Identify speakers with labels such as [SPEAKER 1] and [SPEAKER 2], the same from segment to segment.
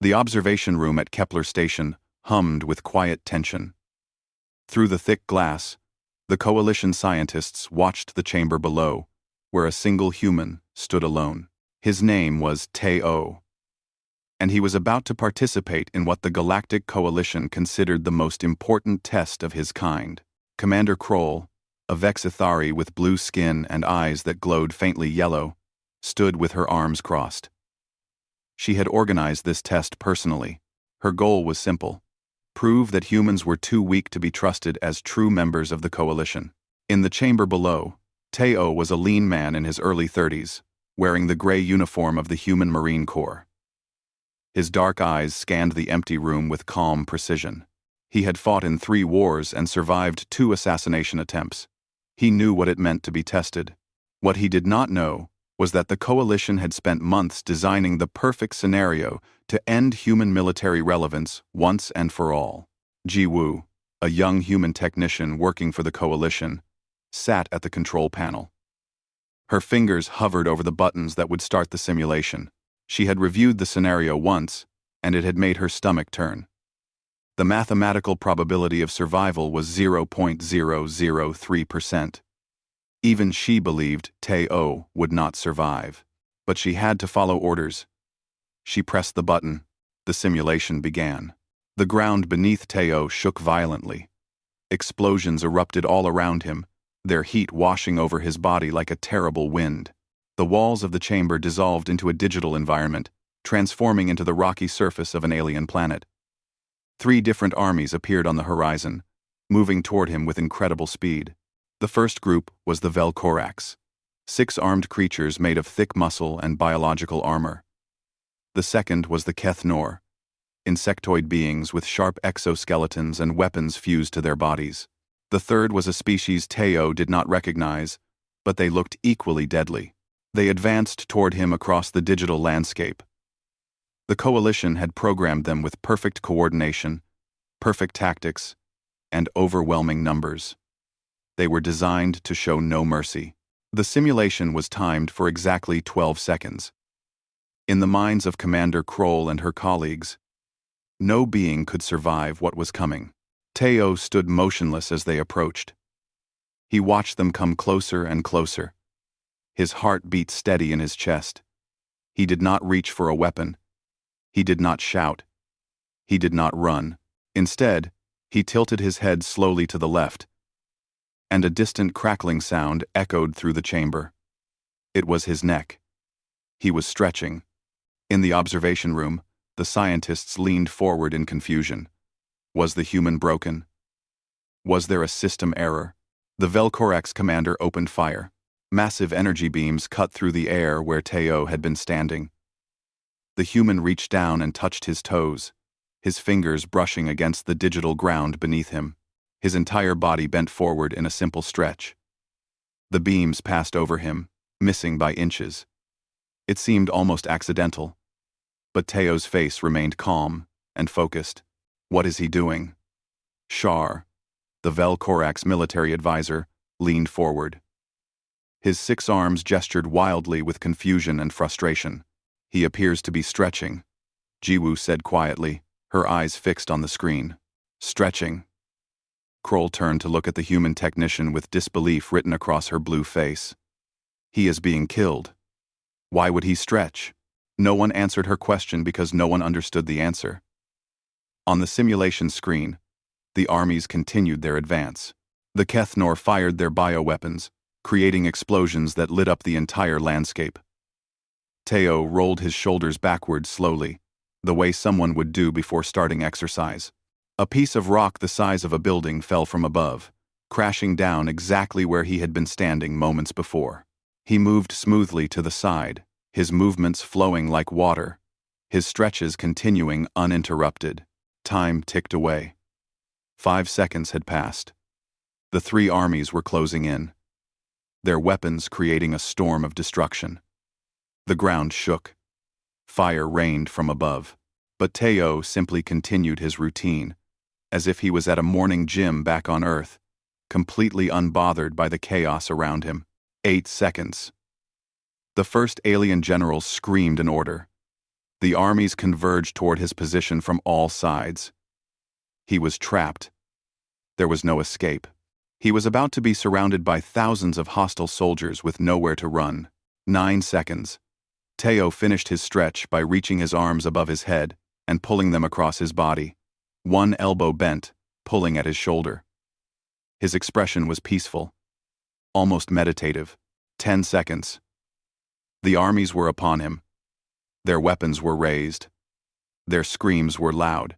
[SPEAKER 1] The observation room at Kepler Station hummed with quiet tension. Through the thick glass, the coalition scientists watched the chamber below, where a single human stood alone. His name was Teo, and he was about to participate in what the Galactic Coalition considered the most important test of his kind. Commander Kroll, a Vexithari with blue skin and eyes that glowed faintly yellow, stood with her arms crossed. She had organized this test personally. Her goal was simple: prove that humans were too weak to be trusted as true members of the coalition. In the chamber below, Teo was a lean man in his early 30s, wearing the gray uniform of the Human Marine Corps. His dark eyes scanned the empty room with calm precision. He had fought in 3 wars and survived 2 assassination attempts. He knew what it meant to be tested. What he did not know was that the coalition had spent months designing the perfect scenario to end human military relevance once and for all. Ji-woo, a young human technician working for the coalition, sat at the control panel. Her fingers hovered over the buttons that would start the simulation. She had reviewed the scenario once, and it had made her stomach turn. The mathematical probability of survival was 0.003%. Even she believed Teo would not survive, but she had to follow orders. She pressed the button. The simulation began. The ground beneath Teo shook violently. Explosions erupted all around him, their heat washing over his body like a terrible wind. The walls of the chamber dissolved into a digital environment, transforming into the rocky surface of an alien planet. 3 different armies appeared on the horizon, moving toward him with incredible speed. The first group was the Velcorax, 6 armed creatures made of thick muscle and biological armor. The second was the Kethnor, insectoid beings with sharp exoskeletons and weapons fused to their bodies. The third was a species Teo did not recognize, but they looked equally deadly. They advanced toward him across the digital landscape. The coalition had programmed them with perfect coordination, perfect tactics, and overwhelming numbers. They were designed to show no mercy. The simulation was timed for exactly 12 seconds. In the minds of Commander Kroll and her colleagues, no being could survive what was coming. Teo stood motionless as they approached. He watched them come closer and closer. His heart beat steady in his chest. He did not reach for a weapon. He did not shout. He did not run. Instead, he tilted his head slowly to the left, and a distant crackling sound echoed through the chamber. It was his neck. He was stretching. In the observation room, the scientists leaned forward in confusion. Was the human broken? Was there a system error? The Velcorax commander opened fire. Massive energy beams cut through the air where Teo had been standing. The human reached down and touched his toes, his fingers brushing against the digital ground beneath him. His entire body bent forward in a simple stretch. The beams passed over him, missing by inches. It seemed almost accidental, but Teo's face remained calm and focused. What is he doing? Shar, the Velcorax military advisor, leaned forward. His 6 arms gestured wildly with confusion and frustration. He appears to be stretching, Ji-woo said quietly, her eyes fixed on the screen. Stretching. Kroll turned to look at the human technician with disbelief written across her blue face. He is being killed. Why would he stretch? No one answered her question because no one understood the answer. On the simulation screen, the armies continued their advance. The Kethnor fired their bioweapons, creating explosions that lit up the entire landscape. Teo rolled his shoulders backward slowly, the way someone would do before starting exercise. A piece of rock the size of a building fell from above, crashing down exactly where he had been standing moments before. He moved smoothly to the side, his movements flowing like water, his stretches continuing uninterrupted. Time ticked away. 5 seconds had passed. The 3 armies were closing in, their weapons creating a storm of destruction. The ground shook. Fire rained from above, but Teo simply continued his routine, as if he was at a morning gym back on Earth, completely unbothered by the chaos around him. 8 seconds. The first alien general screamed an order. The armies converged toward his position from all sides. He was trapped. There was no escape. He was about to be surrounded by thousands of hostile soldiers with nowhere to run. 9 seconds. Teo finished his stretch by reaching his arms above his head and pulling them across his body. One elbow bent, pulling at his shoulder. His expression was peaceful, almost meditative. 10 seconds. The armies were upon him. Their weapons were raised. Their screams were loud.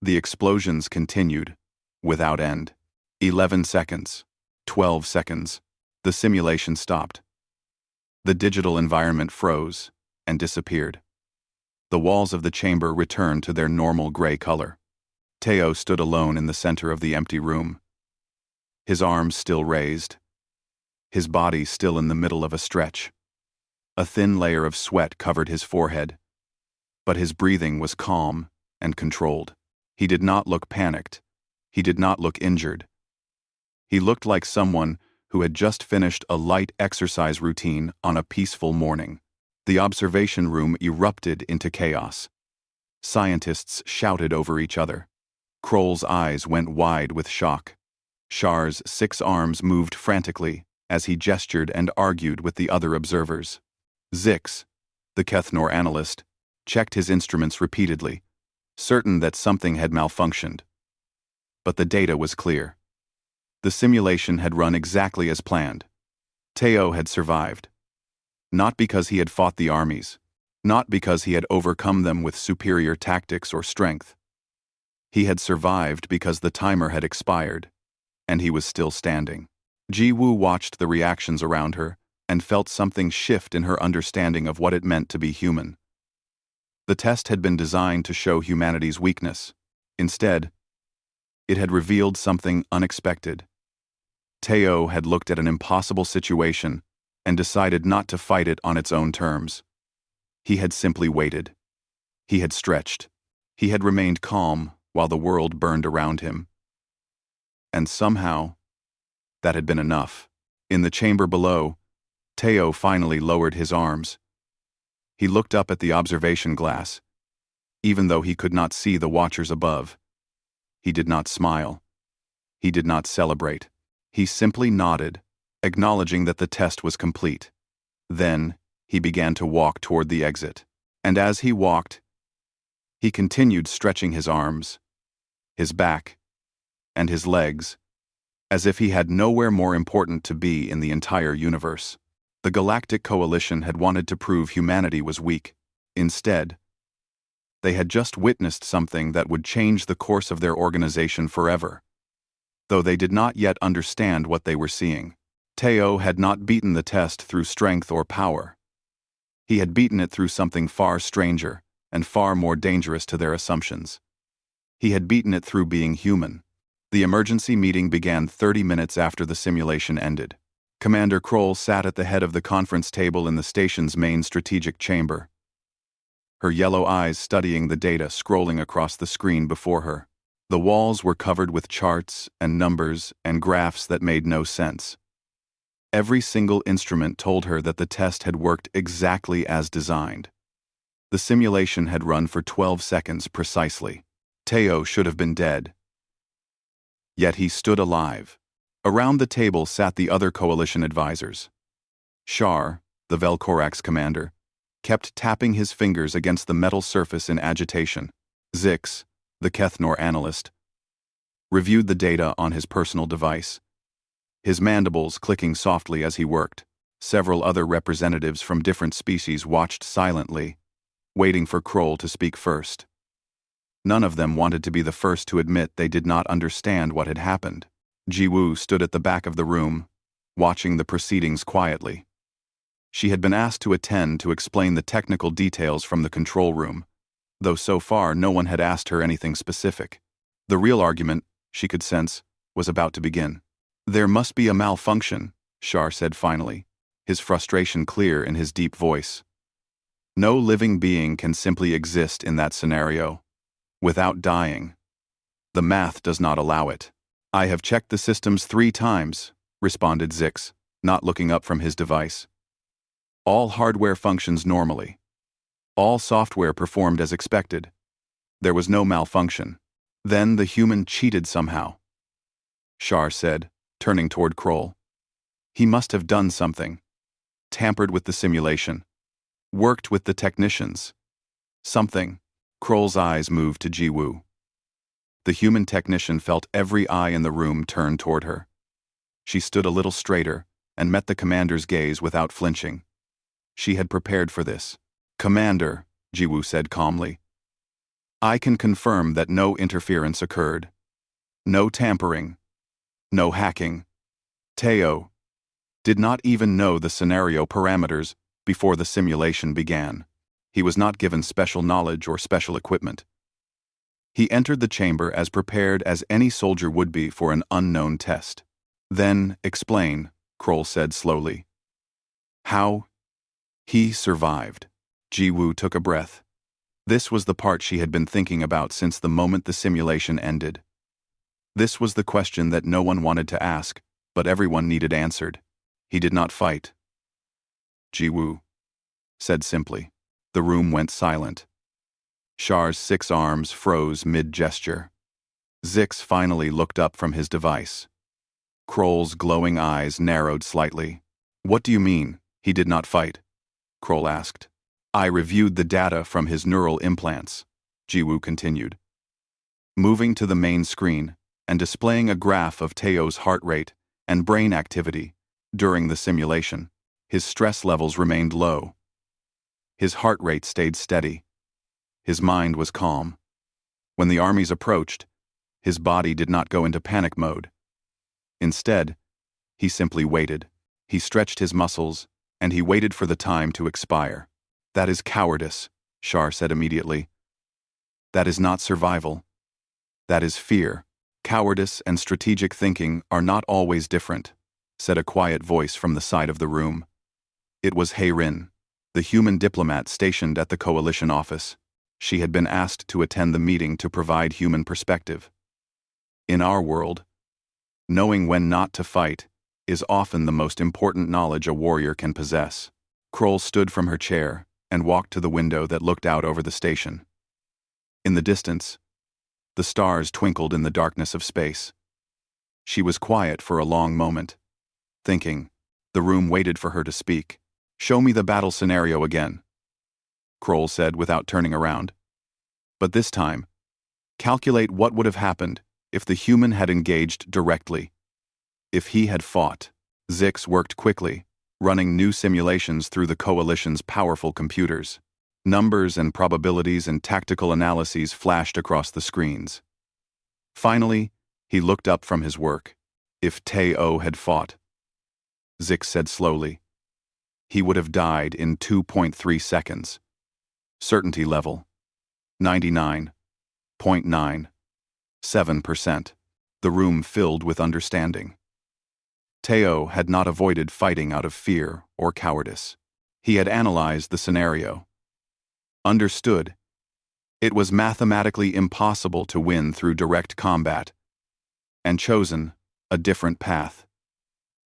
[SPEAKER 1] The explosions continued, without end. 11 seconds. 12 seconds. The simulation stopped. The digital environment froze and disappeared. The walls of the chamber returned to their normal gray color. Teo stood alone in the center of the empty room. His arms still raised. His body still in the middle of a stretch. A thin layer of sweat covered his forehead. But his breathing was calm and controlled. He did not look panicked. He did not look injured. He looked like someone who had just finished a light exercise routine on a peaceful morning. The observation room erupted into chaos. Scientists shouted over each other. Kroll's eyes went wide with shock. Shar's 6 arms moved frantically as he gestured and argued with the other observers. Zix, the Kethnor analyst, checked his instruments repeatedly, certain that something had malfunctioned. But the data was clear. The simulation had run exactly as planned. Teo had survived. Not because he had fought the armies, not because he had overcome them with superior tactics or strength. He had survived because the timer had expired, and he was still standing. Ji-woo watched the reactions around her and felt something shift in her understanding of what it meant to be human. The test had been designed to show humanity's weakness. Instead, it had revealed something unexpected. Teo had looked at an impossible situation and decided not to fight it on its own terms. He had simply waited. He had stretched. He had remained calm while the world burned around him. And somehow, that had been enough. In the chamber below, Teo finally lowered his arms. He looked up at the observation glass. Even though he could not see the watchers above, he did not smile. He did not celebrate. He simply nodded, acknowledging that the test was complete. Then, he began to walk toward the exit. And as he walked, he continued stretching his arms, his back, and his legs, as if he had nowhere more important to be in the entire universe. The Galactic Coalition had wanted to prove humanity was weak. Instead, they had just witnessed something that would change the course of their organization forever. Though they did not yet understand what they were seeing. Teo had not beaten the test through strength or power. He had beaten it through something far stranger and far more dangerous to their assumptions. He had beaten it through being human. The emergency meeting began 30 minutes after the simulation ended. Commander Kroll sat at the head of the conference table in the station's main strategic chamber, her yellow eyes studying the data scrolling across the screen before her. The walls were covered with charts and numbers and graphs that made no sense. Every single instrument told her that the test had worked exactly as designed. The simulation had run for 12 seconds precisely. Teo should have been dead. Yet he stood alive. Around the table sat the other coalition advisors. Shar, the Velcorax commander, kept tapping his fingers against the metal surface in agitation. Zix, the Kethnor analyst, reviewed the data on his personal device, his mandibles clicking softly as he worked. Several other representatives from different species watched silently, waiting for Kroll to speak first. None of them wanted to be the first to admit they did not understand what had happened. Ji-woo stood at the back of the room, watching the proceedings quietly. She had been asked to attend to explain the technical details from the control room, though so far no one had asked her anything specific. The real argument, she could sense, was about to begin. "There must be a malfunction," Shar said finally, his frustration clear in his deep voice. "No living being can simply exist in that scenario, without dying. The math does not allow it." "I have checked the systems 3 times, responded Zix, not looking up from his device. "All hardware functions normally. All software performed as expected. There was no malfunction. Then the human cheated somehow. Shar said, turning toward Kroll. He must have done something. Tampered with the simulation. Worked with the technicians. Something. Kroll's eyes moved to Jiwoo. The human technician felt every eye in the room turn toward her. She stood a little straighter and met the commander's gaze without flinching. She had prepared for this. "Commander," Jiwoo said calmly, "I can confirm that no interference occurred. No tampering. No hacking. Teo did not even know the scenario parameters before the simulation began. He was not given special knowledge or special equipment. He entered the chamber as prepared as any soldier would be for an unknown test. Then, explain," Kroll said slowly. "How he survived." Jiwoo took a breath. This was the part she had been thinking about since the moment the simulation ended. This was the question that no one wanted to ask, but everyone needed answered. He did not fight. Jiwoo said simply. The room went silent. Shar's 6 arms froze mid-gesture. Zix finally looked up from his device. Kroll's glowing eyes narrowed slightly. "What do you mean, he did not fight?" Kroll asked. "I reviewed the data from his neural implants," Jiwoo continued, moving to the main screen and displaying a graph of Teo's heart rate and brain activity during the simulation. His stress levels remained low. His heart rate stayed steady. His mind was calm. When the armies approached, his body did not go into panic mode. Instead, he simply waited. He stretched his muscles, and he waited for the time to expire. "That is cowardice," Shar said immediately. "That is not survival. That is fear." "Cowardice and strategic thinking are not always different," said a quiet voice from the side of the room. It was Heirin, the human diplomat stationed at the coalition office. She had been asked to attend the meeting to provide human perspective. In our world, knowing when not to fight is often the most important knowledge a warrior can possess. Kroll stood from her chair and walked to the window that looked out over the station. In the distance, the stars twinkled in the darkness of space. She was quiet for a long moment, thinking. The room waited for her to speak. "Show me the battle scenario again," Kroll said without turning around. "But this time, calculate what would have happened if the human had engaged directly. If he had fought." Zix worked quickly, running new simulations through the coalition's powerful computers. Numbers and probabilities and tactical analyses flashed across the screens. Finally, he looked up from his work. "If Teo had fought," Zix said slowly, "he would have died in 2.3 seconds. Certainty level, 99.97%. The room filled with understanding. Teo had not avoided fighting out of fear or cowardice. He had analyzed the scenario. Understood. It was mathematically impossible to win through direct combat, and chosen a different path.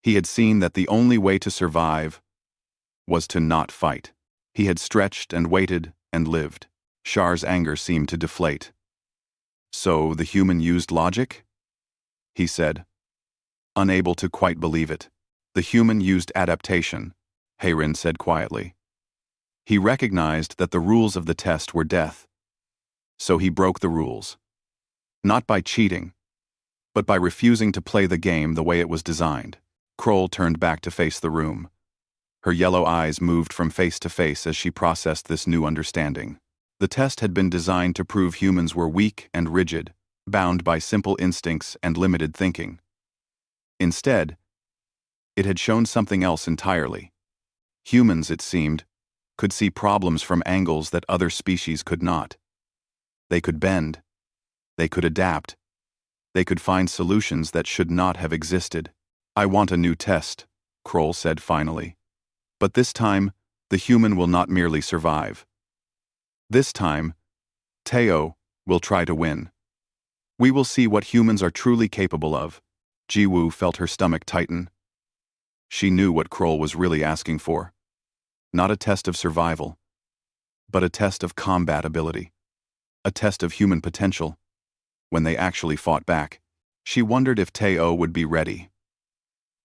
[SPEAKER 1] He had seen that the only way to survive was to not fight. He had stretched and waited and lived. Shar's anger seemed to deflate. "So the human used logic?" he said, unable to quite believe it. "The human used adaptation," Heirin said quietly. He recognized that the rules of the test were death. So he broke the rules. Not by cheating, but by refusing to play the game the way it was designed. Kroll turned back to face the room. Her yellow eyes moved from face to face as she processed this new understanding. The test had been designed to prove humans were weak and rigid, bound by simple instincts and limited thinking. Instead, it had shown something else entirely. Humans, it seemed, could see problems from angles that other species could not. They could bend. They could adapt. They could find solutions that should not have existed. "I want a new test," Kroll said finally. "But this time, the human will not merely survive. This time, Teo will try to win. We will see what humans are truly capable of." Jiwoo felt her stomach tighten. She knew what Kroll was really asking for. Not a test of survival, but a test of combat ability, a test of human potential. When they actually fought back, she wondered if Teo would be ready.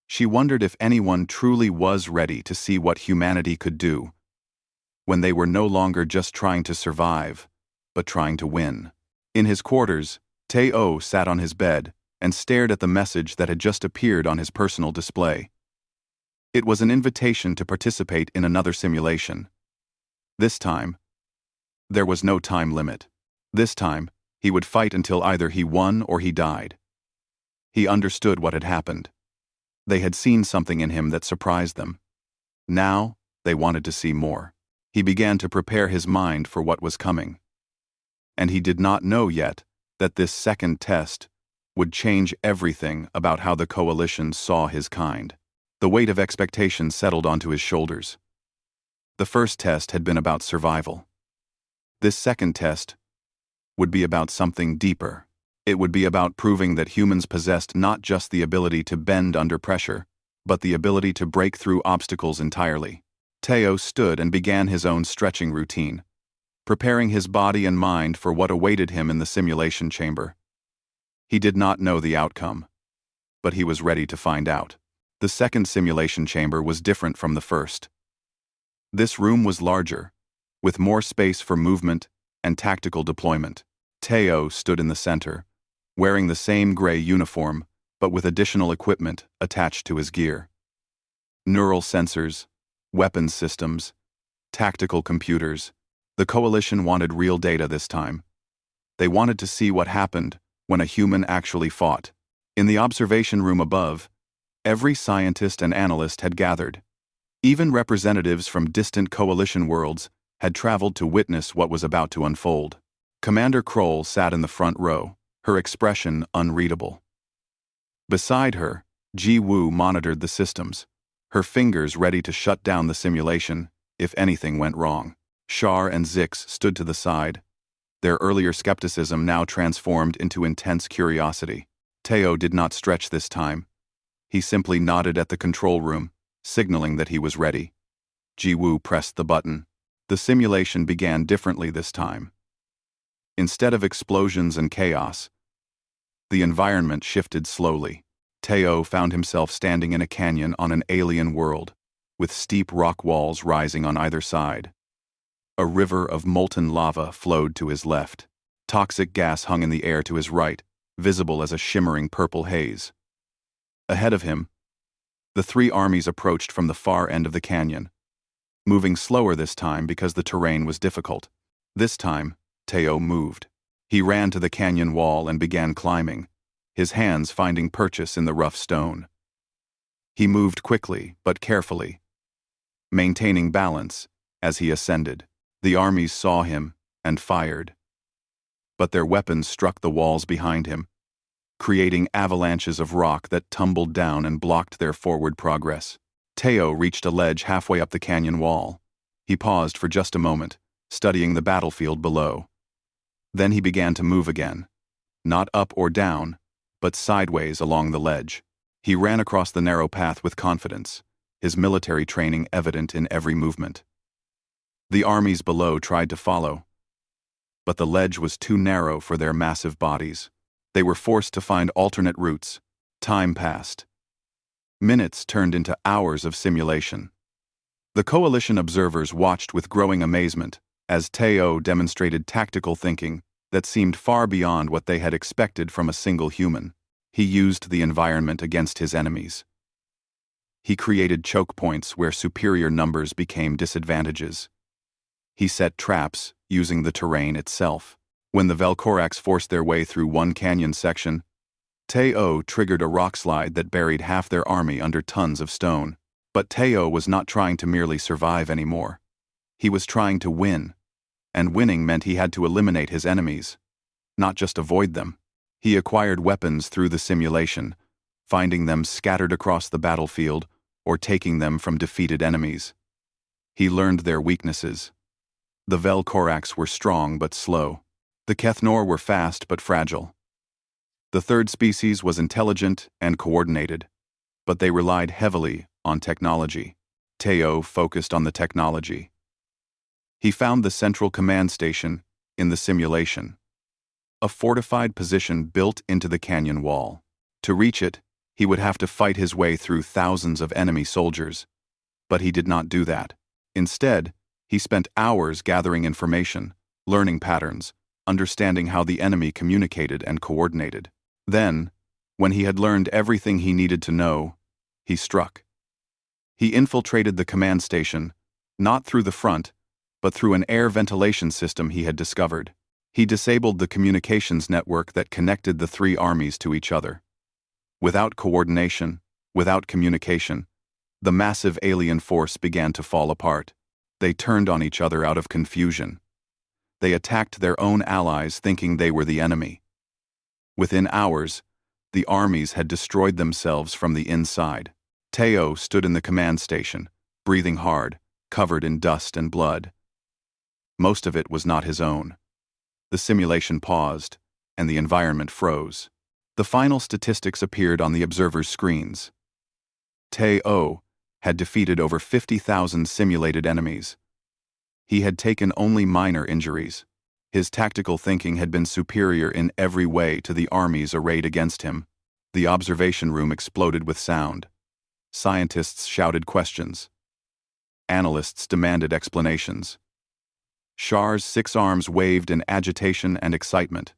[SPEAKER 1] She wondered if anyone truly was ready to see what humanity could do, when they were no longer just trying to survive, but trying to win. In his quarters, Teo sat on his bed and stared at the message that had just appeared on his personal display. It was an invitation to participate in another simulation. This time, there was no time limit. This time, he would fight until either he won or he died. He understood what had happened. They had seen something in him that surprised them. Now, they wanted to see more. He began to prepare his mind for what was coming. And he did not know yet that this second test would change everything about how the coalition saw his kind. The weight of expectation settled onto his shoulders. The first test had been about survival. This second test would be about something deeper. It would be about proving that humans possessed not just the ability to bend under pressure, but the ability to break through obstacles entirely. Teo stood and began his own stretching routine, preparing his body and mind for what awaited him in the simulation chamber. He did not know the outcome, but he was ready to find out. The second simulation chamber was different from the first. This room was larger, with more space for movement and tactical deployment. Teo stood in the center, wearing the same gray uniform, but with additional equipment attached to his gear. Neural sensors, weapons systems, tactical computers. The coalition wanted real data this time. They wanted to see what happened when a human actually fought. In the observation room above, every scientist and analyst had gathered. Even representatives from distant coalition worlds had traveled to witness what was about to unfold. Commander Kroll sat in the front row, her expression unreadable. Beside her, Ji Woo monitored the systems, her fingers ready to shut down the simulation if anything went wrong. Shar and Zix stood to the side, their earlier skepticism now transformed into intense curiosity. Teo did not stretch this time. He simply nodded at the control room, signaling that he was ready. Ji Woo pressed the button. The simulation began differently this time. Instead of explosions and chaos, the environment shifted slowly. Teo found himself standing in a canyon on an alien world, with steep rock walls rising on either side. A river of molten lava flowed to his left. Toxic gas hung in the air to his right, visible as a shimmering purple haze. Ahead of him, the three armies approached from the far end of the canyon, moving slower this time because the terrain was difficult. This time, Teo moved. He ran to the canyon wall and began climbing, his hands finding purchase in the rough stone. He moved quickly but carefully, maintaining balance as he ascended. The armies saw him and fired, but their weapons struck the walls behind him, creating avalanches of rock that tumbled down and blocked their forward progress. Teo reached a ledge halfway up the canyon wall. He paused for just a moment, studying the battlefield below. Then he began to move again, not up or down, but sideways along the ledge. He ran across the narrow path with confidence, his military training evident in every movement. The armies below tried to follow, but the ledge was too narrow for their massive bodies. They were forced to find alternate routes. Time passed. Minutes turned into hours of simulation. The coalition observers watched with growing amazement as Teo demonstrated tactical thinking that seemed far beyond what they had expected from a single human. He used the environment against his enemies. He created choke points where superior numbers became disadvantages. He set traps using the terrain itself. When the Velcorax forced their way through one canyon section, Teo triggered a rock slide that buried half their army under tons of stone. But Teo was not trying to merely survive anymore. He was trying to win, and winning meant he had to eliminate his enemies, not just avoid them. He acquired weapons through the simulation, finding them scattered across the battlefield or taking them from defeated enemies. He learned their weaknesses. The Velcorax were strong but slow. The Kethnor were fast but fragile. The third species was intelligent and coordinated, but they relied heavily on technology. Teo focused on the technology. He found the central command station in the simulation, a fortified position built into the canyon wall. To reach it, he would have to fight his way through thousands of enemy soldiers. But he did not do that. Instead, he spent hours gathering information, learning patterns, understanding how the enemy communicated and coordinated. Then, when he had learned everything he needed to know, he struck. He infiltrated the command station, not through the front, but through an air ventilation system he had discovered. He disabled the communications network that connected the three armies to each other. Without coordination, without communication, the massive alien force began to fall apart. They turned on each other out of confusion. They attacked their own allies thinking they were the enemy. Within hours, the armies had destroyed themselves from the inside. Teo stood in the command station, breathing hard, covered in dust and blood. Most of it was not his own. The simulation paused, and the environment froze. The final statistics appeared on the observers' screens. Teo had defeated over 50,000 simulated enemies. He had taken only minor injuries. His tactical thinking had been superior in every way to the armies arrayed against him. The observation room exploded with sound. Scientists shouted questions. Analysts demanded explanations. Char's 6 arms waved in agitation and excitement.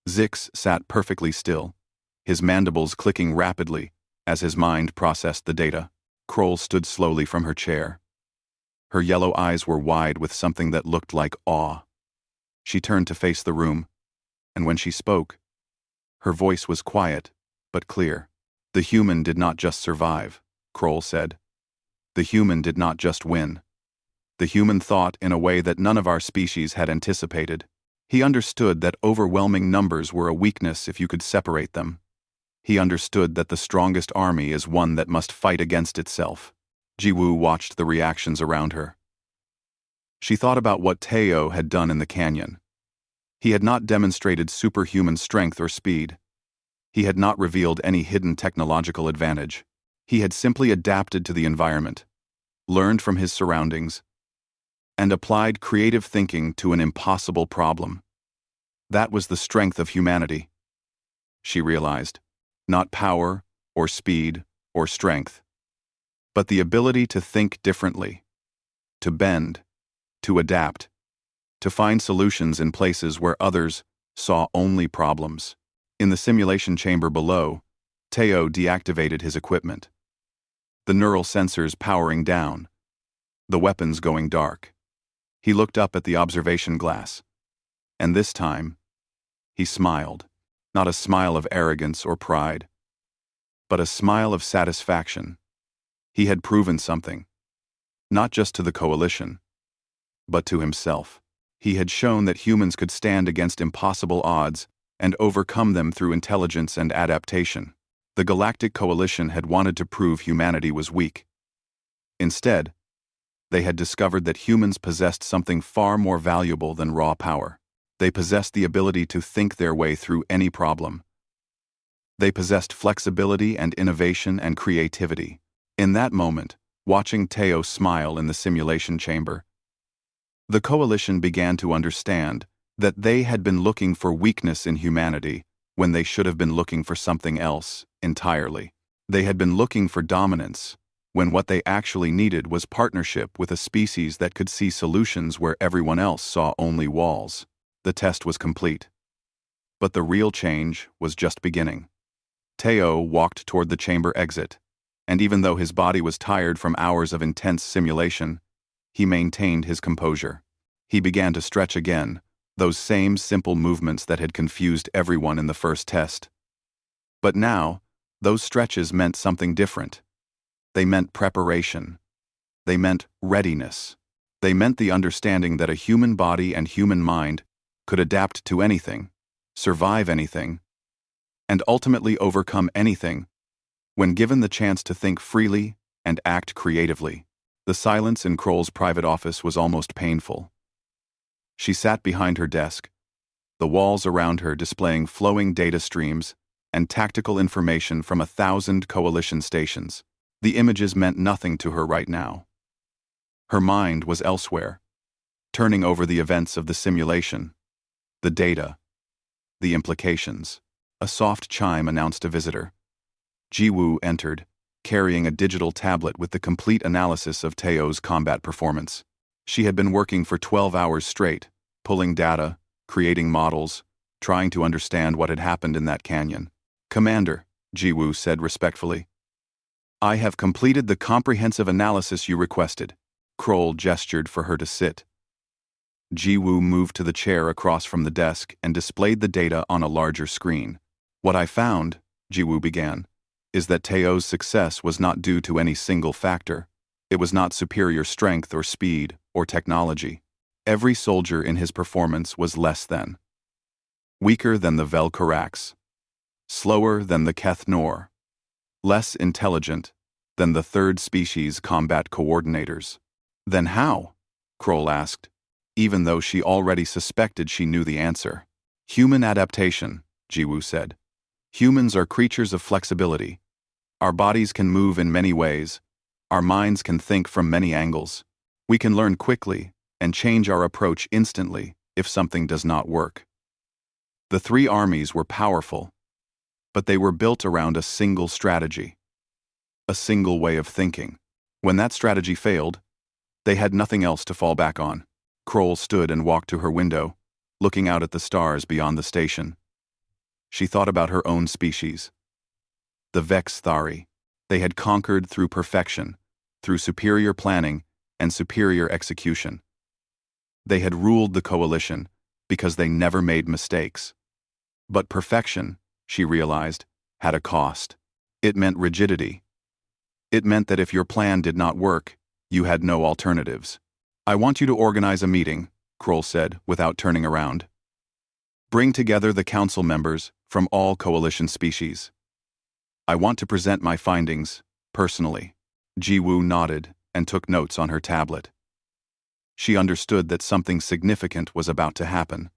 [SPEAKER 1] Zix sat perfectly still, his mandibles clicking rapidly as his mind processed the data. Kroll stood slowly from her chair. Her yellow eyes were wide with something that looked like awe. She turned to face the room, and when she spoke, her voice was quiet but clear. The human did not just survive, Kroll said. The human did not just win. The human thought in a way that none of our species had anticipated. He understood that overwhelming numbers were a weakness if you could separate them. He understood that the strongest army is one that must fight against itself. Jiwoo watched the reactions around her. She thought about what Teo had done in the canyon. He had not demonstrated superhuman strength or speed. He had not revealed any hidden technological advantage. He had simply adapted to the environment, learned from his surroundings, and applied creative thinking to an impossible problem. That was the strength of humanity, she realized. Not power, or speed, or strength, but the ability to think differently, to bend, to adapt, to find solutions in places where others saw only problems. In the simulation chamber below, Teo deactivated his equipment. The neural sensors powering down, the weapons going dark. He looked up at the observation glass, and this time, he smiled. Not a smile of arrogance or pride, but a smile of satisfaction. He had proven something, not just to the coalition, but to himself. He had shown that humans could stand against impossible odds and overcome them through intelligence and adaptation. The Galactic Coalition had wanted to prove humanity was weak. Instead, they had discovered that humans possessed something far more valuable than raw power. They possessed the ability to think their way through any problem. They possessed flexibility and innovation and creativity. In that moment, watching Teo smile in the simulation chamber, the coalition began to understand that they had been looking for weakness in humanity when they should have been looking for something else entirely. They had been looking for dominance when what they actually needed was partnership with a species that could see solutions where everyone else saw only walls. The test was complete. But the real change was just beginning. Teo walked toward the chamber exit, and even though his body was tired from hours of intense simulation, he maintained his composure. He began to stretch again, those same simple movements that had confused everyone in the first test. But now, those stretches meant something different. They meant preparation. They meant readiness. They meant the understanding that a human body and human mind could adapt to anything, survive anything, and ultimately overcome anything when given the chance to think freely and act creatively. The silence in Kroll's private office was almost painful. She sat behind her desk, the walls around her displaying flowing data streams and tactical information from 1,000 coalition stations. The images meant nothing to her right now. Her mind was elsewhere. turning over the events of the simulation, the data, the implications. A soft chime announced a visitor. Jiwoo entered, carrying a digital tablet with the complete analysis of Teo's combat performance. She had been working for 12 hours straight, pulling data, creating models, trying to understand what had happened in that canyon. "Commander," Jiwoo said respectfully, "I have completed the comprehensive analysis you requested." Kroll gestured for her to sit. Jiwoo moved to the chair across from the desk and displayed the data on a larger screen. "What I found," Jiwoo began, "is that Teo's success was not due to any single factor. It was not superior strength or speed or technology. Every soldier in his performance was less than. Weaker than the Velcorax. Slower than the Kethnor. Less intelligent than the third species combat coordinators." "Then how?" Kroll asked, even though she already suspected she knew the answer. "Human adaptation," Jiwoo said. "Humans are creatures of flexibility. Our bodies can move in many ways. Our minds can think from many angles. We can learn quickly and change our approach instantly if something does not work." The three armies were powerful, but they were built around a single strategy, a single way of thinking. When that strategy failed, they had nothing else to fall back on. Kroll stood and walked to her window, looking out at the stars beyond the station. She thought about her own species. The Vex Thari. They had conquered through perfection, through superior planning and superior execution. They had ruled the coalition because they never made mistakes. But perfection, she realized, had a cost. It meant rigidity. It meant that if your plan did not work, you had no alternatives. "I want you to organize a meeting," Kroll said without turning around. "Bring together the council members from all coalition species. I want to present my findings, personally." Jiwoo nodded and took notes on her tablet. She understood that something significant was about to happen.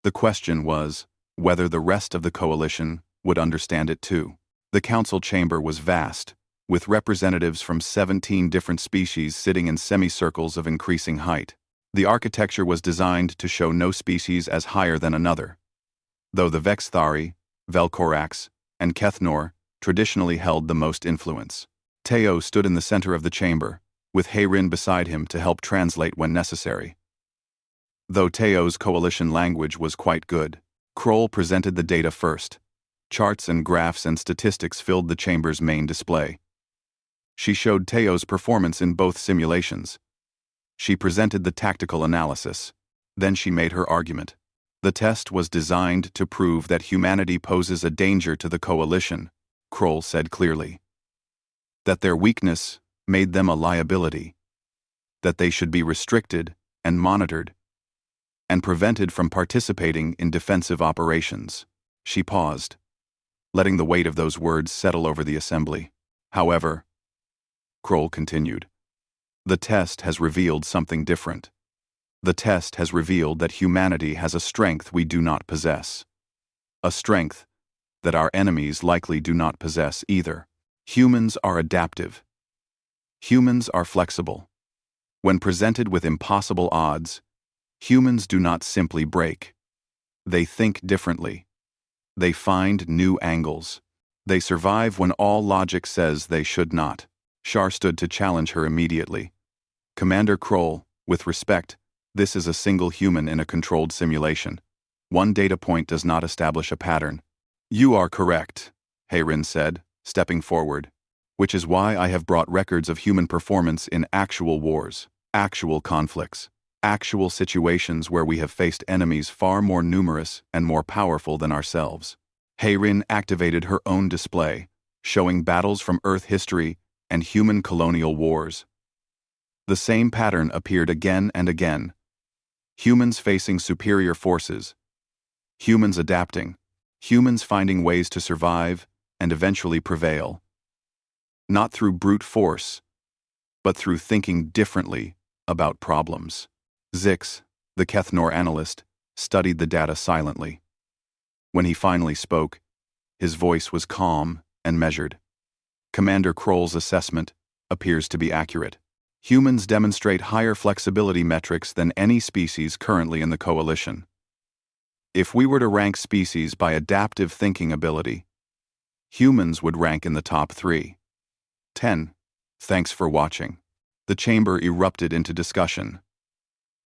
[SPEAKER 1] The question was whether the rest of the coalition would understand it too. The council chamber was vast, with representatives from 17 different species sitting in semicircles of increasing height. The architecture was designed to show no species as higher than another. Though the Vexthari, Velcorax, and Kethnor traditionally held the most influence. Teo stood in the center of the chamber, with Heirin beside him to help translate when necessary. Though Teo's coalition language was quite good, Kroll presented the data first. Charts and graphs and statistics filled the chamber's main display. She showed Teo's performance in both simulations. She presented the tactical analysis. Then she made her argument. The test was designed to prove that humanity poses a danger to the coalition, Kroll said clearly. That their weakness made them a liability. That they should be restricted and monitored and prevented from participating in defensive operations. She paused, letting the weight of those words settle over the assembly. "However," Kroll continued, "the test has revealed something different. The test has revealed that humanity has a strength we do not possess. A strength that our enemies likely do not possess either. Humans are adaptive. Humans are flexible. When presented with impossible odds, humans do not simply break. They think differently. They find new angles. They survive when all logic says they should not." Shar stood to challenge her immediately. "Commander Kroll, with respect, this is a single human in a controlled simulation. One data point does not establish a pattern." "You are correct," Heirin said, stepping forward, "which is why I have brought records of human performance in actual wars, actual conflicts, actual situations where we have faced enemies far more numerous and more powerful than ourselves." Heirin activated her own display, showing battles from Earth history and human colonial wars. The same pattern appeared again and again. Humans facing superior forces, humans adapting, humans finding ways to survive and eventually prevail. Not through brute force, but through thinking differently about problems. Zix, the Kethnor analyst, studied the data silently. When he finally spoke, his voice was calm and measured. "Commander Kroll's assessment appears to be accurate. Humans demonstrate higher flexibility metrics than any species currently in the coalition. If we were to rank species by adaptive thinking ability, humans would rank in the top 3. 10. Thanks for watching. The chamber erupted into discussion.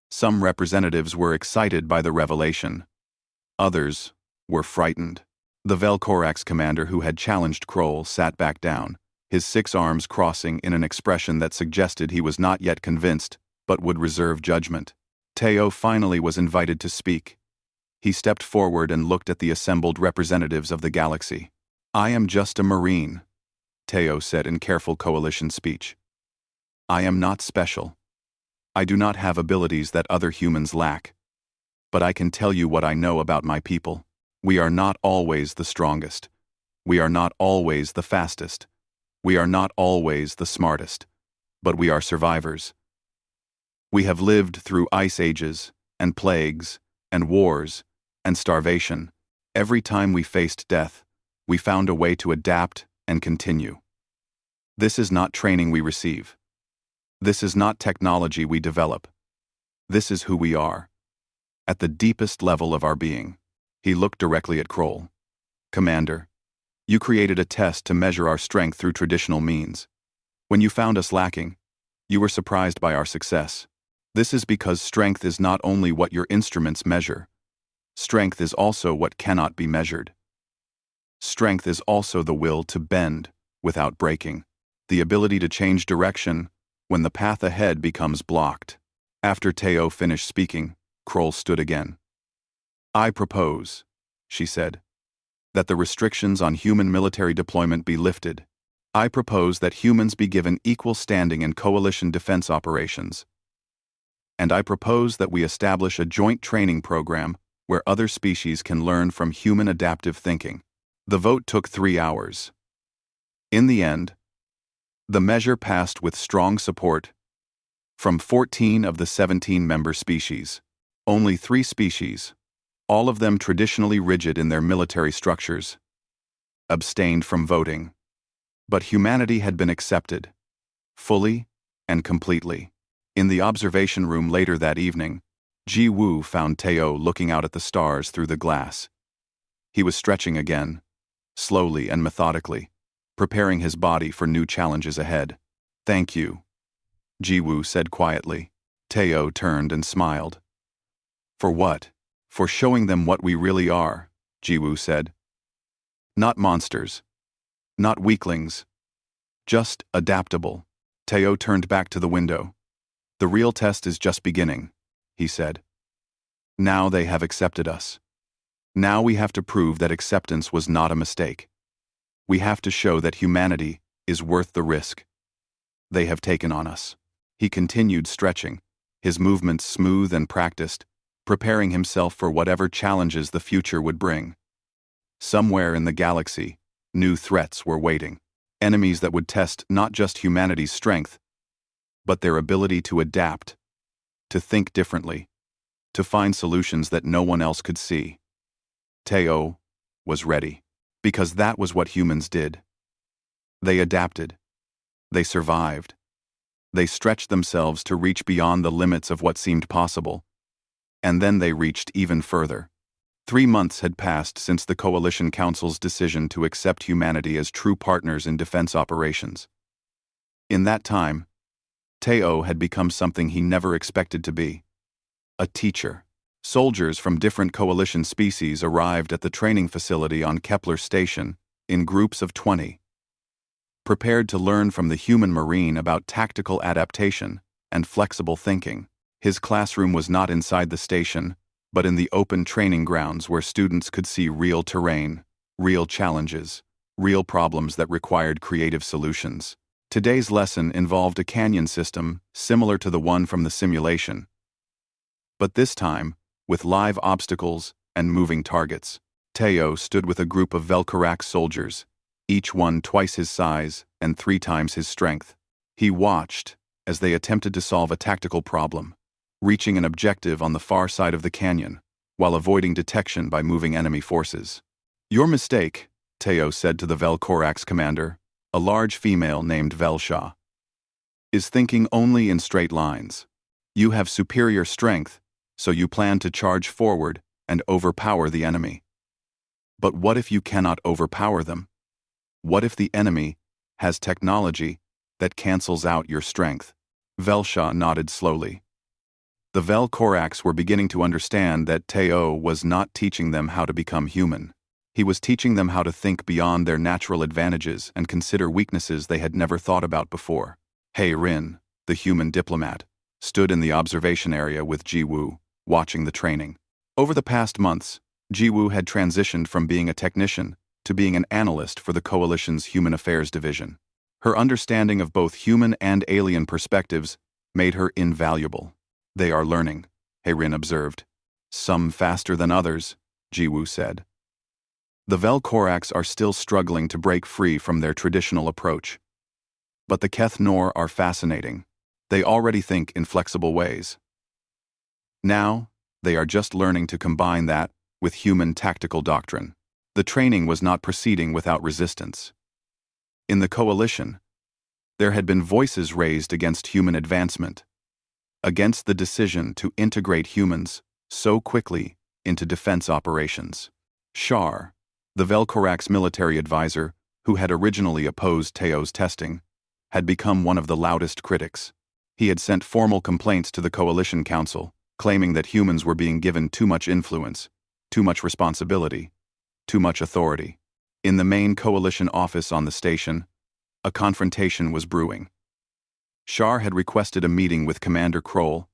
[SPEAKER 1] Some representatives were excited by the revelation. Others were frightened. The Velcorax commander who had challenged Kroll sat back down, his 6 arms crossing in an expression that suggested he was not yet convinced, but would reserve judgment. Teo finally was invited to speak. He stepped forward and looked at the assembled representatives of the galaxy. "I am just a Marine," Teo said in careful coalition speech. "I am not special. I do not have abilities that other humans lack. But I can tell you what I know about my people. We are not always the strongest. We are not always the fastest. We are not always the smartest. But we are survivors. We have lived through ice ages, and plagues, and wars, and starvation. Every time we faced death, we found a way to adapt and continue. This is not training we receive. This is not technology we develop. This is who we are. At the deepest level of our being." He looked directly at Kroll. "Commander, you created a test to measure our strength through traditional means. When you found us lacking, you were surprised by our success. This is because strength is not only what your instruments measure. Strength is also what cannot be measured. Strength is also the will to bend without breaking, the ability to change direction when the path ahead becomes blocked." After Teo finished speaking, Kroll stood again. "I propose," she said, "that the restrictions on human military deployment be lifted. I propose that humans be given equal standing in coalition defense operations. And I propose that we establish a joint training program where other species can learn from human adaptive thinking." The vote took 3 hours. In the end, the measure passed with strong support from 14 of the 17 member species. Only 3 species, all of them traditionally rigid in their military structures, abstained from voting. But humanity had been accepted, fully and completely. In the observation room later that evening, Ji Woo found Teo looking out at the stars through the glass. He was stretching again, slowly and methodically, preparing his body for new challenges ahead. "Thank you," Ji Woo said quietly. Teo turned and smiled. "For what?" "For showing them what we really are," Ji Woo said. "Not monsters. Not weaklings. Just adaptable." Teo turned back to the window. "The real test is just beginning," he said. "Now they have accepted us. Now we have to prove that acceptance was not a mistake. We have to show that humanity is worth the risk they have taken on us." He continued stretching, his movements smooth and practiced, preparing himself for whatever challenges the future would bring. Somewhere in the galaxy, new threats were waiting. Enemies that would test not just humanity's strength, but their ability to adapt, to think differently, to find solutions that no one else could see. Teo was ready, because that was what humans did. They adapted. They survived. They stretched themselves to reach beyond the limits of what seemed possible. And then they reached even further. 3 months had passed since the Coalition Council's decision to accept humanity as true partners in defense operations. In that time, Teo had become something he never expected to be: a teacher. Soldiers from different coalition species arrived at the training facility on Kepler Station in groups of 20, prepared to learn from the human Marine about tactical adaptation and flexible thinking. His classroom was not inside the station, but in the open training grounds where students could see real terrain, real challenges, real problems that required creative solutions. Today's lesson involved a canyon system similar to the one from the simulation, but this time, with live obstacles and moving targets. Teo stood with a group of Velcorax soldiers, each one twice his size and 3 times his strength. He watched as they attempted to solve a tactical problem, reaching an objective on the far side of the canyon, while avoiding detection by moving enemy forces. "Your mistake," Teo said to the Velcorax commander, a large female named Velshaw. is thinking only in straight lines. You have superior strength, so you plan to charge forward and overpower the enemy. But what if you cannot overpower them? What if the enemy has technology that cancels out your strength? Velsha nodded slowly. The Vel Corax were beginning to understand that Teo was not teaching them how to become human. He was teaching them how to think beyond their natural advantages and consider weaknesses they had never thought about before. Hei Rin, the human diplomat, stood in the observation area with Jiwoo, watching the training. Over the past months, Jiwoo had transitioned from being a technician to being an analyst for the Coalition's Human Affairs Division. Her understanding of both human and alien perspectives made her invaluable. They are learning, Hei Rin observed. Some faster than others, Jiwoo said. The Vel Corax are still struggling to break free from their traditional approach. But the Keth Nor are fascinating. They already think in flexible ways. Now, they are just learning to combine that with human tactical doctrine. The training was not proceeding without resistance. In the Coalition, there had been voices raised against human advancement, against the decision to integrate humans so quickly into defense operations. Shar, the Velcorax military advisor, who had originally opposed Teo's testing, had become one of the loudest critics. He had sent formal complaints to the Coalition Council, claiming that humans were being given too much influence, too much responsibility, too much authority. In the main Coalition office on the station, a confrontation was brewing. Shar had requested a meeting with Commander Kroll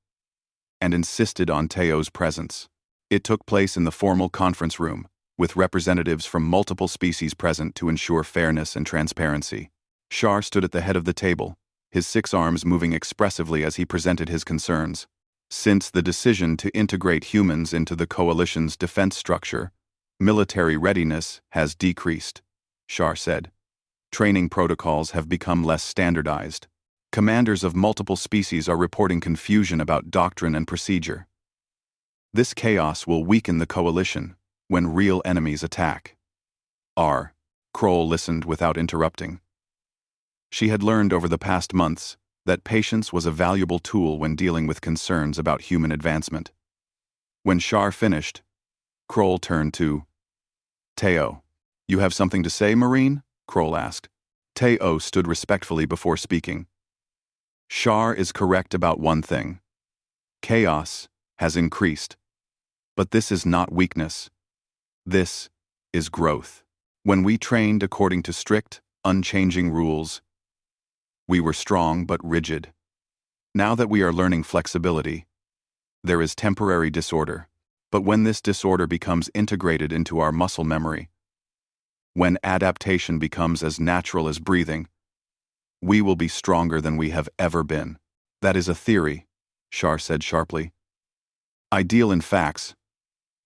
[SPEAKER 1] and insisted on Teo's presence. It took place in the formal conference room, with representatives from multiple species present to ensure fairness and transparency. Shar stood at the head of the table, his 6 arms moving expressively as he presented his concerns. Since the decision to integrate humans into the Coalition's defense structure, military readiness has decreased, Shar said. Training protocols have become less standardized. Commanders of multiple species are reporting confusion about doctrine and procedure. This chaos will weaken the Coalition when real enemies attack. Kroll listened without interrupting. She had learned over the past months that patience was a valuable tool when dealing with concerns about human advancement. When Shar finished, Kroll turned to Teo. You have something to say, Marine? Kroll asked. Teo stood respectfully before speaking. Shar is correct about one thing. Chaos has increased. But this is not weakness. This is growth. When we trained according to strict, unchanging rules, we were strong but rigid. Now that we are learning flexibility, there is temporary disorder. But when this disorder becomes integrated into our muscle memory, when adaptation becomes as natural as breathing, we will be stronger than we have ever been. That is a theory, Shar said sharply. I deal in facts.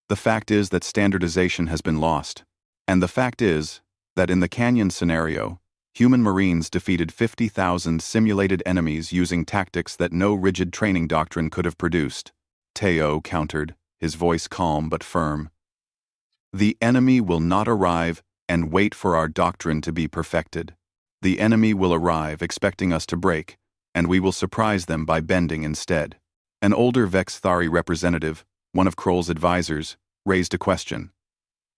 [SPEAKER 1] The fact is that standardization has been lost. And the fact is that in the Canyon scenario, human Marines defeated 50,000 simulated enemies using tactics that no rigid training doctrine could have produced. Teo countered, his voice calm but firm. The enemy will not arrive and wait for our doctrine to be perfected. The enemy will arrive expecting us to break, and we will surprise them by bending instead. An older Vexthari representative, one of Kroll's advisors, raised a question.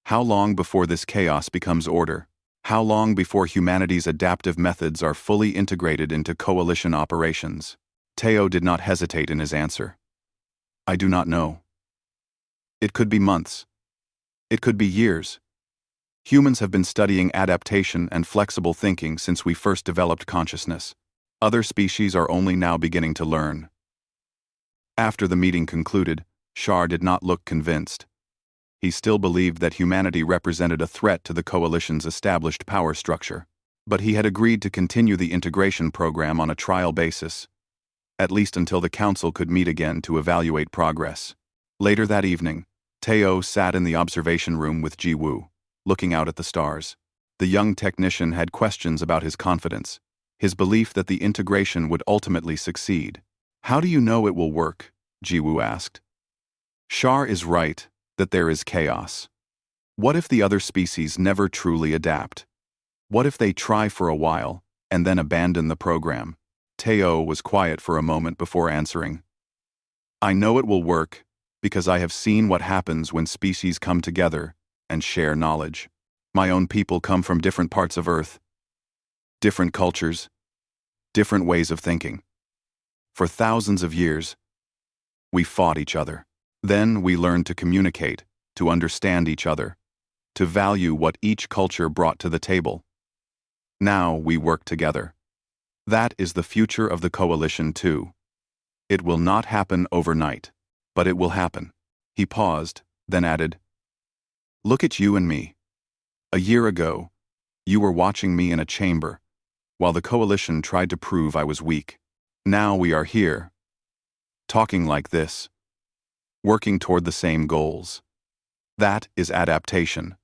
[SPEAKER 1] How long before this chaos becomes order? How long before humanity's adaptive methods are fully integrated into Coalition operations? Teo did not hesitate in his answer. I do not know. It could be months. It could be years. Humans have been studying adaptation and flexible thinking since we first developed consciousness. Other species are only now beginning to learn. After the meeting concluded, Shar did not look convinced. He still believed that humanity represented a threat to the Coalition's established power structure, but he had agreed to continue the integration program on a trial basis, at least until the Council could meet again to evaluate progress. Later that evening, Teo sat in the observation room with Jiwoo, looking out at the stars. The young technician had questions about his confidence, his belief that the integration would ultimately succeed. How do you know it will work? Jiwoo asked. Shar is right that there is chaos. What if the other species never truly adapt? What if they try for a while and then abandon the program? Teo was quiet for a moment before answering. I know it will work because I have seen what happens when species come together and share knowledge. My own people come from different parts of Earth, different cultures, different ways of thinking. For thousands of years, we fought each other. Then we learned to communicate, to understand each other, to value what each culture brought to the table. Now we work together. That is the future of the coalition too. It will not happen overnight, but it will happen. He paused, then added, Look at you and me. A year ago, you were watching me in a chamber, while the coalition tried to prove I was weak. Now we are here, talking like this, working toward the same goals. That is adaptation.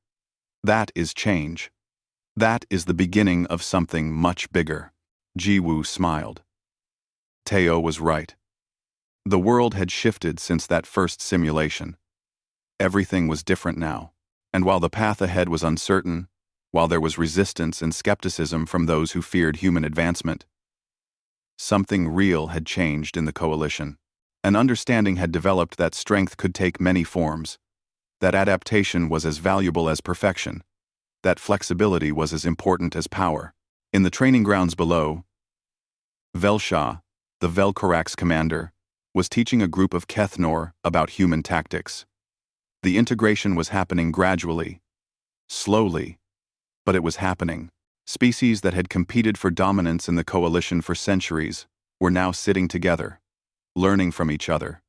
[SPEAKER 1] That is change. That is the beginning of something much bigger. Jiwoo smiled. Teo was right. The world had shifted since that first simulation. Everything was different now, and while the path ahead was uncertain, while there was resistance and skepticism from those who feared human advancement, something real had changed in the coalition. An understanding had developed that strength could take many forms, that adaptation was as valuable as perfection, that flexibility was as important as power. In the training grounds below, Velsha, the Velkorax commander, was teaching a group of Kethnor about human tactics. The integration was happening gradually, slowly, but it was happening. Species that had competed for dominance in the coalition for centuries were now sitting together, learning from each other,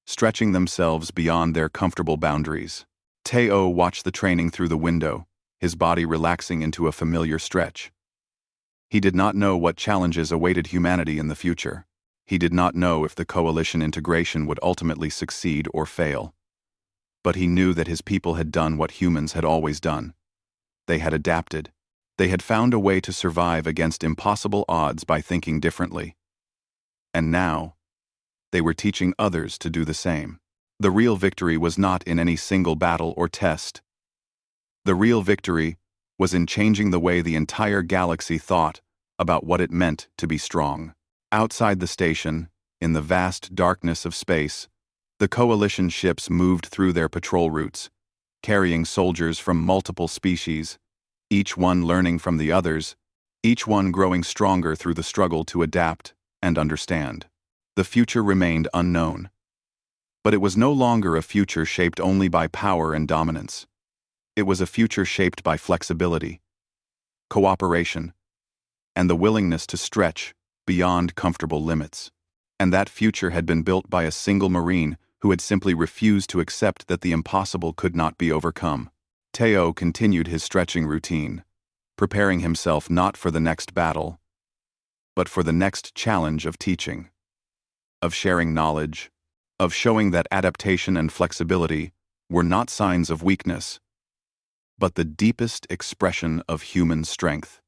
[SPEAKER 1] stretching themselves beyond their comfortable boundaries. Teo watched the training through the window, his body relaxing into a familiar stretch. He did not know what challenges awaited humanity in the future. He did not know if the coalition integration would ultimately succeed or fail. But he knew that his people had done what humans had always done. They had adapted. They had found a way to survive against impossible odds by thinking differently. And now, they were teaching others to do the same. The real victory was not in any single battle or test. The real victory was in changing the way the entire galaxy thought about what it meant to be strong. Outside the station, in the vast darkness of space, the coalition ships moved through their patrol routes, carrying soldiers from multiple species, each one learning from the others, each one growing stronger through the struggle to adapt and understand. The future remained unknown. But it was no longer a future shaped only by power and dominance. It was a future shaped by flexibility, cooperation, and the willingness to stretch beyond comfortable limits. And that future had been built by a single Marine who had simply refused to accept that the impossible could not be overcome. Teo continued his stretching routine, preparing himself not for the next battle, but for the next challenge of teaching, of sharing knowledge, of showing that adaptation and flexibility were not signs of weakness, but the deepest expression of human strength.